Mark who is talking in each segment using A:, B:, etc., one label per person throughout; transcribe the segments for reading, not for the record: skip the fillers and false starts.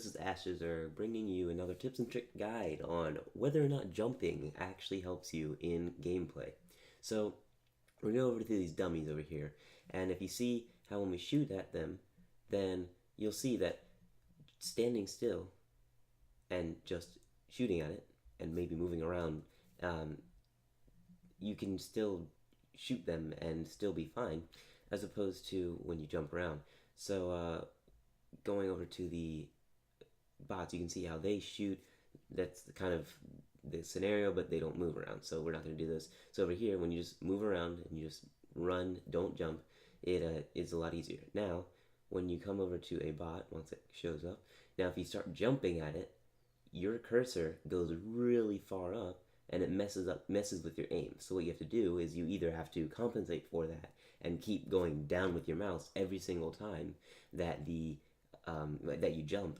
A: this is Asher bringing you another tips and trick guide on whether or not jumping actually helps you in gameplay. So we're going to go over to these dummies over here, and if you see how when we shoot at them, then you'll see that standing still and just shooting at it and maybe moving around, you can still shoot them and still be fine, as opposed to when you jump around. So going over to the bots, you can see how they shoot. That's kind of the scenario, but they don't move around, so we're not going to do this. So over here, when you just move around and you just run, don't jump, it is a lot easier. Now, when you come over to a bot, once it shows up, now if you start jumping at it, your cursor goes really far up, and it messes with your aim. So what you have to do is you either have to compensate for that and keep going down with your mouse every single time that that you jump,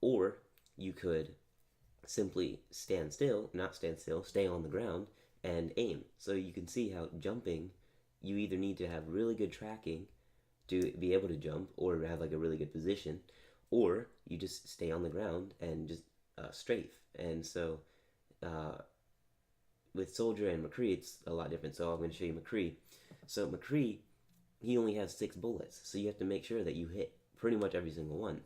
A: or you could simply stand still, not stand still, stay on the ground and aim. So you can see how jumping, you either need to have really good tracking to be able to jump, or have like a really good position, or you just stay on the ground and just strafe. And so with Soldier and McCree, it's a lot different. So I'm going to show you McCree. So McCree, he only has 6 bullets, so you have to make sure that you hit pretty much every single one.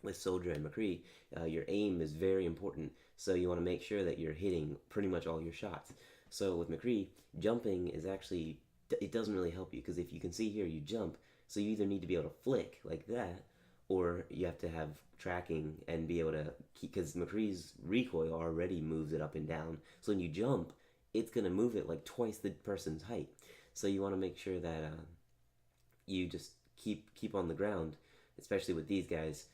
A: With Soldier and McCree, your aim is very important, so you want to make sure that you're hitting pretty much all your shots. So with McCree, jumping is actually, it doesn't really help you, because if you can see here, you jump, so you either need to be able to flick like that, or you have to have tracking and be able to keep, because McCree's recoil already moves it up and down, so when you jump, it's going to move it like twice the person's height. So you want to make sure that you just keep on the ground, especially with these guys,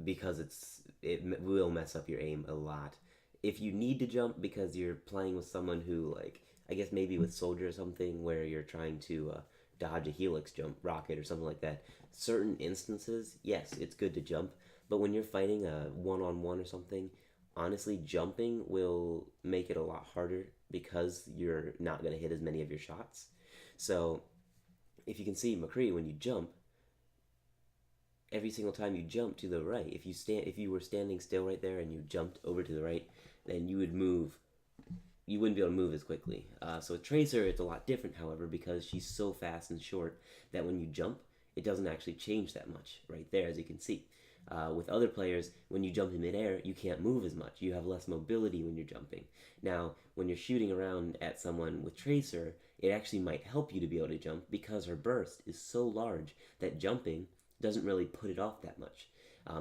A: because it will mess up your aim a lot. If you need to jump because you're playing with someone who, like, I guess maybe with Soldier or something, where you're trying to dodge a helix jump rocket or something like that, certain instances, yes, it's good to jump, but when you're fighting a one-on-one or something, honestly, jumping will make it a lot harder because you're not going to hit as many of your shots. So if you can see McCree, when you jump, every single time you jump to the right, if you were standing still right there and you jumped over to the right, then you would move. You wouldn't be able to move as quickly. So with Tracer, it's a lot different, however, because she's so fast and short that when you jump, it doesn't actually change that much right there, as you can see. With other players, when you jump in midair, you can't move as much. You have less mobility when you're jumping. Now, when you're shooting around at someone with Tracer, it actually might help you to be able to jump, because her burst is so large that jumping doesn't really put it off that much,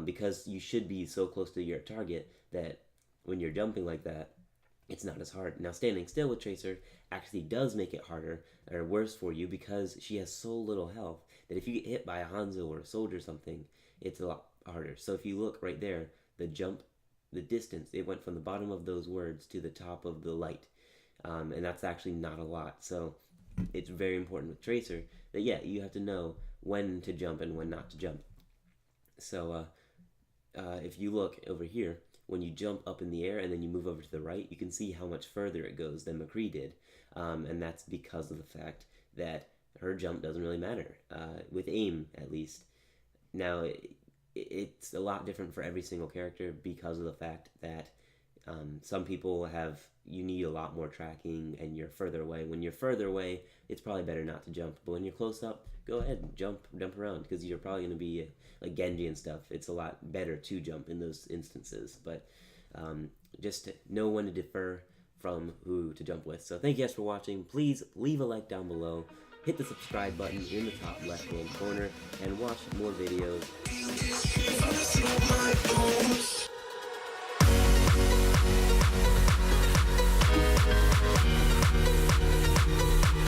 A: because you should be so close to your target that when you're jumping like that, it's not as hard. Now, standing still with Tracer actually does make it harder or worse for you, because she has so little health that if you get hit by a Hanzo or a Soldier or something, it's a lot harder. So if you look right there, the jump, the distance, it went from the bottom of those words to the top of the light, and that's actually not a lot. So it's very important with Tracer that, yeah, you have to know when to jump and when not to jump. So if you look over here, when you jump up in the air and then you move over to the right, you can see how much further it goes than McCree did, and that's because of the fact that her jump doesn't really matter, with aim at least. Now, it's a lot different for every single character, because of the fact that some people you need a lot more tracking and you're further away. When you're further away, it's probably better not to jump, but when you're close up, go ahead and jump around, because you're probably going to be like Genji and stuff. It's a lot better to jump in those instances, but just know when to defer from who to jump with. So thank you guys for watching. Please leave a like down below, hit the subscribe button in the top left hand corner, and watch more videos.